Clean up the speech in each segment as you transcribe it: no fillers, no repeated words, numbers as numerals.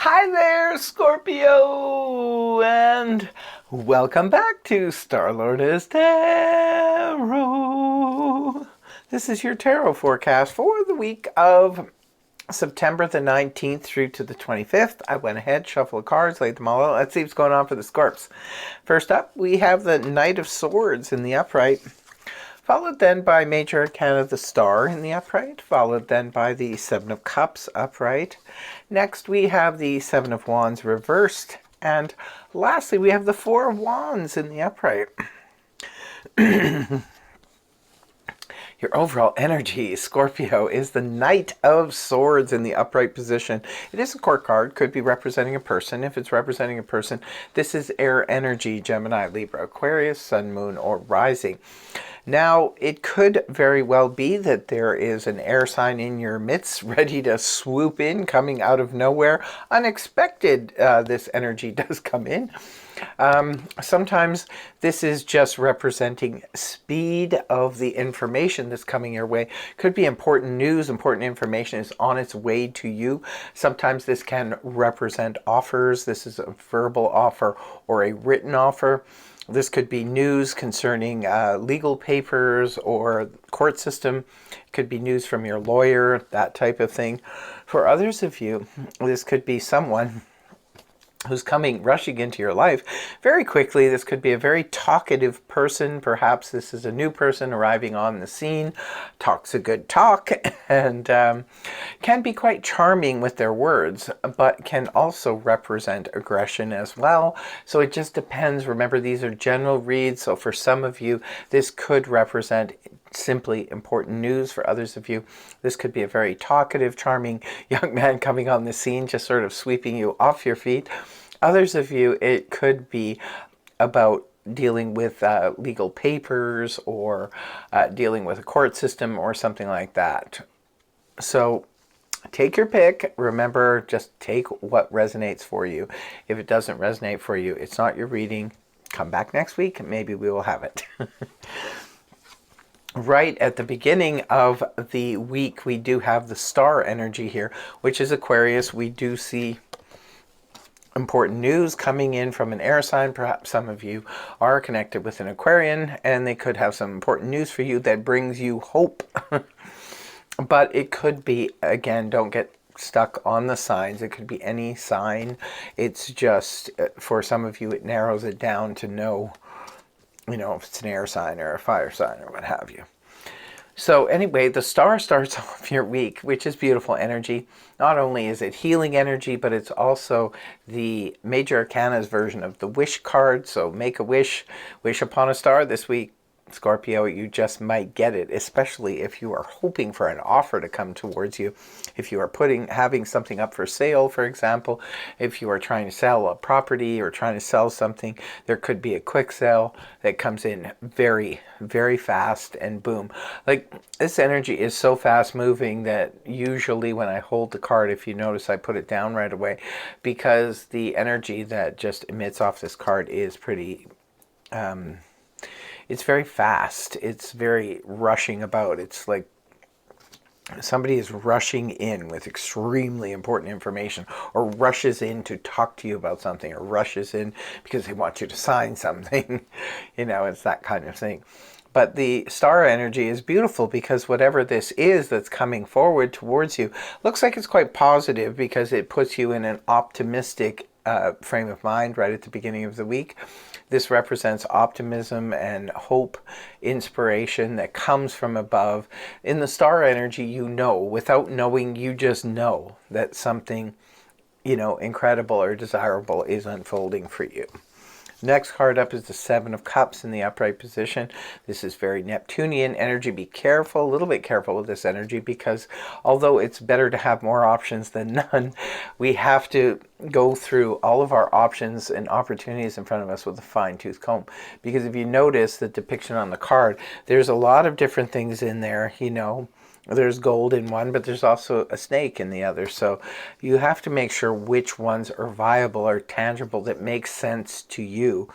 Hi there, Scorpio, and welcome back to Starlord's Tarot. This is your tarot forecast for the week of September the 19th through to the 25th. I went ahead, shuffled the cards, laid them all out. Let's see what's going on for the Scorps. First up, we have the Knight of Swords in the upright, followed then by Major Arcana the Star in the upright, followed then by the Seven of Cups upright. Next we have the Seven of Wands reversed, and lastly we have the Four of Wands in the upright. Your overall energy, Scorpio, is the Knight of Swords in the upright position. It is a court card, could be representing a person. If it's representing a person, this is air energy, Gemini, Libra, Aquarius, Sun, Moon, or Rising. Now, it could very well be that there is an air sign in your midst ready to swoop in, coming out of nowhere. Unexpected, this energy does come in. Sometimes this is just representing speed of the information that's coming your way. Could be important news, important information is on its way to you. Sometimes this can represent offers. This is a verbal offer or a written offer. This could be news concerning legal papers or court system. It could be news from your lawyer, that type of thing. For others of you, this could be someone who's rushing into your life very quickly. This could be a very talkative person. Perhaps this is a new person arriving on the scene, talks a good talk, and can be quite charming with their words, but can also represent aggression as well. So it just depends. Remember, these are general reads, so for some of you, this could represent simply important news. For others of you, this could be a very talkative, charming young man coming on the scene, just sort of sweeping you off your feet. Others of you, it could be about dealing with legal papers or dealing with a court system or something like that. So take your pick. Remember, just take what resonates for you. If it doesn't resonate for you, it's not your reading. Come back next week and maybe we will have it. Right at the beginning of the week, we do have the star energy here, which is Aquarius. We do see important news coming in from an air sign. Perhaps some of you are connected with an Aquarian and they could have some important news for you that brings you hope. But it could be, again, don't get stuck on the signs. It could be any sign. It's just, for some of you, it narrows it down to know, if it's an air sign or a fire sign or what have you. So anyway, the star starts off your week, which is beautiful energy. Not only is it healing energy, but it's also the Major Arcana's version of the wish card. So make a wish, wish upon a star this week. Scorpio, you just might get it, especially if you are hoping for an offer to come towards you. If you are having something up for sale, for example, if you are trying to sell a property or trying to sell something, there could be a quick sale that comes in very, very fast and boom. Like, this energy is so fast moving that usually when I hold the card, if you notice, I put it down right away because the energy that just emits off this card is pretty it's very fast. It's very rushing about. It's like somebody is rushing in with extremely important information, or rushes in to talk to you about something, or rushes in because they want you to sign something. It's that kind of thing. But the star energy is beautiful because whatever this is that's coming forward towards you looks like it's quite positive because it puts you in an optimistic frame of mind right at the beginning of the week. This represents optimism and hope, inspiration that comes from above. In the star energy, without knowing, you just know that something, incredible or desirable is unfolding for you. Next card up is the Seven of Cups in the upright position. This is very Neptunian energy. Be careful, a little bit careful with this energy, because although it's better to have more options than none, we have to go through all of our options and opportunities in front of us with a fine-tooth comb. Because if you notice the depiction on the card, there's a lot of different things in there, There's gold in one, but there's also a snake in the other. So you have to make sure which ones are viable or tangible, that make sense to you.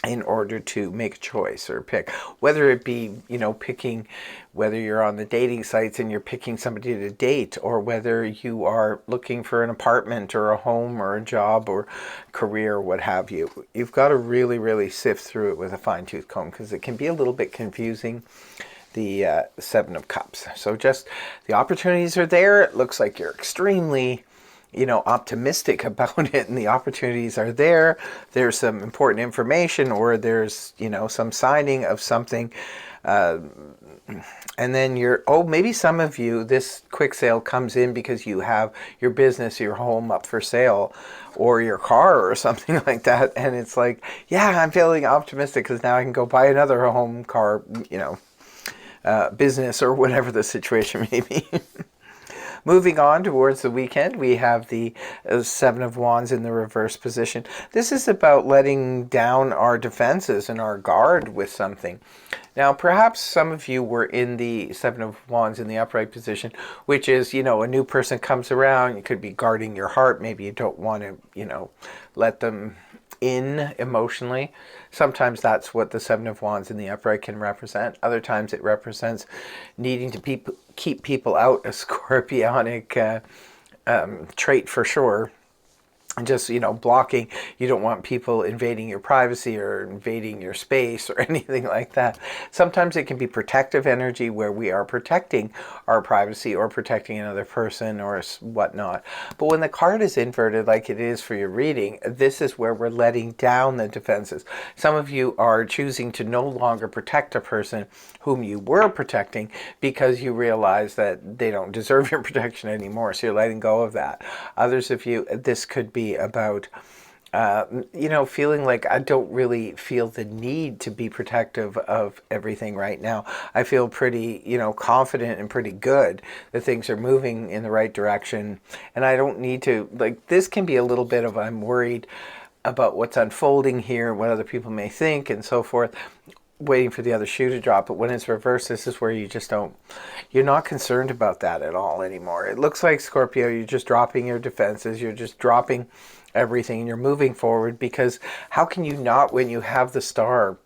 in order to make a choice or pick, whether it be, picking, whether you're on the dating sites and you're picking somebody to date, or whether you are looking for an apartment or a home or a job or career, what have you. You've got to really, really sift through it with a fine-tooth comb, because it can be a little bit confusing, the Seven of Cups. So just the opportunities are there. It looks like you're extremely optimistic about it, and the opportunities are there. There's some important information, or there's, some signing of something. And then maybe some of you, this quick sale comes in because you have your business, your home up for sale, or your car or something like that. And it's like, yeah, I'm feeling optimistic because now I can go buy another home, car, business, or whatever the situation may be. Moving on towards the weekend, we have the Seven of Wands in the reverse position. This is about letting down our defenses and our guard with something. Now, perhaps some of you were in the Seven of Wands in the upright position, which is, a new person comes around. You could be guarding your heart. Maybe you don't want to, let them in emotionally. Sometimes that's what the Seven of Wands in the upright can represent. Other times it represents needing to keep people out, a scorpionic trait for sure. Just, blocking. You don't want people invading your privacy or invading your space or anything like that. Sometimes it can be protective energy, where we are protecting our privacy or protecting another person or whatnot. But when the card is inverted, like it is for your reading, this is where we're letting down the defenses. Some of you are choosing to no longer protect a person whom you were protecting because you realize that they don't deserve your protection anymore. So you're letting go of that. Others of you, this could be about feeling like I don't really feel the need to be protective of everything right now. I feel pretty, confident and pretty good that things are moving in the right direction, and I don't need to, this can be a little bit of, I'm worried about what's unfolding here, what other people may think, and so forth, waiting for the other shoe to drop. But when it's reversed, this is where you're not concerned about that at all anymore. It looks like, Scorpio, you're just dropping your defenses, you're just dropping everything, and you're moving forward, because how can you not when you have the star,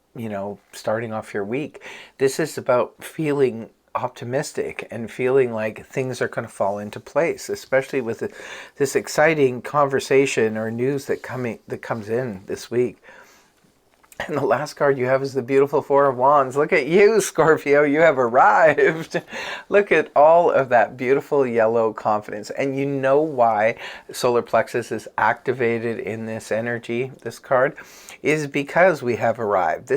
starting off your week? This is about feeling optimistic and feeling like things are going to fall into place, especially with this exciting conversation or news that comes in this week. And the last card you have is the beautiful Four of Wands. Look at you, Scorpio. You have arrived. Look at all of that beautiful yellow confidence. And you know why solar plexus is activated in this energy, this card, is because we have arrived.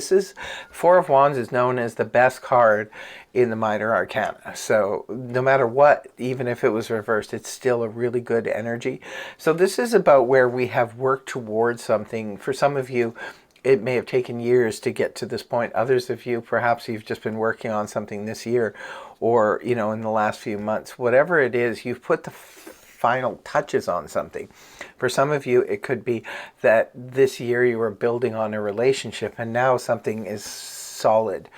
Four of Wands is known as the best card in the minor arcana. So no matter what, even if it was reversed, it's still a really good energy. So this is about where we have worked towards something. For some of you, it may have taken years to get to this point. Others of you, perhaps you've just been working on something this year, or, in the last few months. Whatever it is, you've put the final touches on something. For some of you, it could be that this year you were building on a relationship, and now something is solid.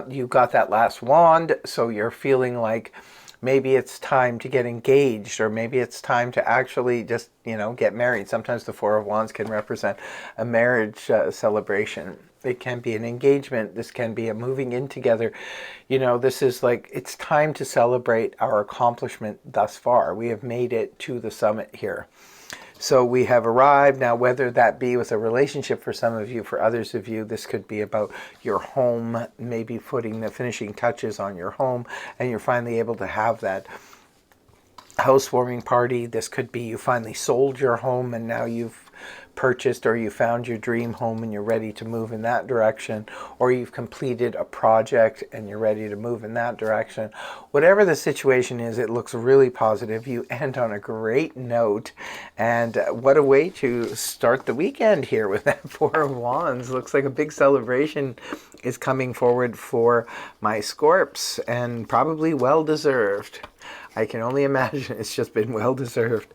You got that last wand, so you're feeling like maybe it's time to get engaged, or maybe it's time to actually just, get married. Sometimes the Four of Wands can represent a marriage celebration. It can be an engagement. This can be a moving in together. This is like, it's time to celebrate our accomplishment thus far. We have made it to the summit here. So we have arrived. Now, whether that be with a relationship for some of you, for others of you, this could be about your home, maybe putting the finishing touches on your home, and you're finally able to have that housewarming party. This could be you finally sold your home and now you've purchased, or you found your dream home and you're ready to move in that direction, or you've completed a project and you're ready to move in that direction. Whatever the situation is, it looks really positive. You end on a great note, and what a way to start the weekend here with that Four of Wands. Looks like a big celebration is coming forward for my Scorps, and probably well deserved. I can only imagine it's just been well deserved.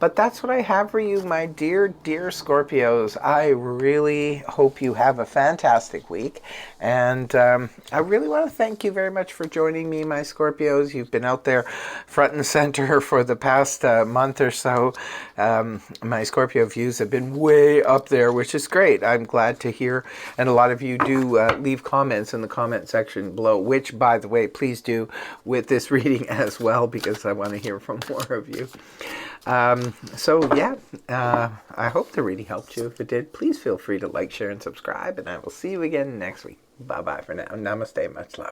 But that's what I have for you, my dear, dear Scorpios. I really hope you have a fantastic week. And I really want to thank you very much for joining me, my Scorpios. You've been out there front and center for the past month or so. My Scorpio views have been way up there, which is great. I'm glad to hear. And a lot of you do leave comments in the comment section below, which, by the way, please do with this reading as well, because I want to hear from more of you. I hope the reading helped you. If it did, please feel free to like, share, and subscribe, and I will see you again next week. Bye-bye for now. Namaste. Much love.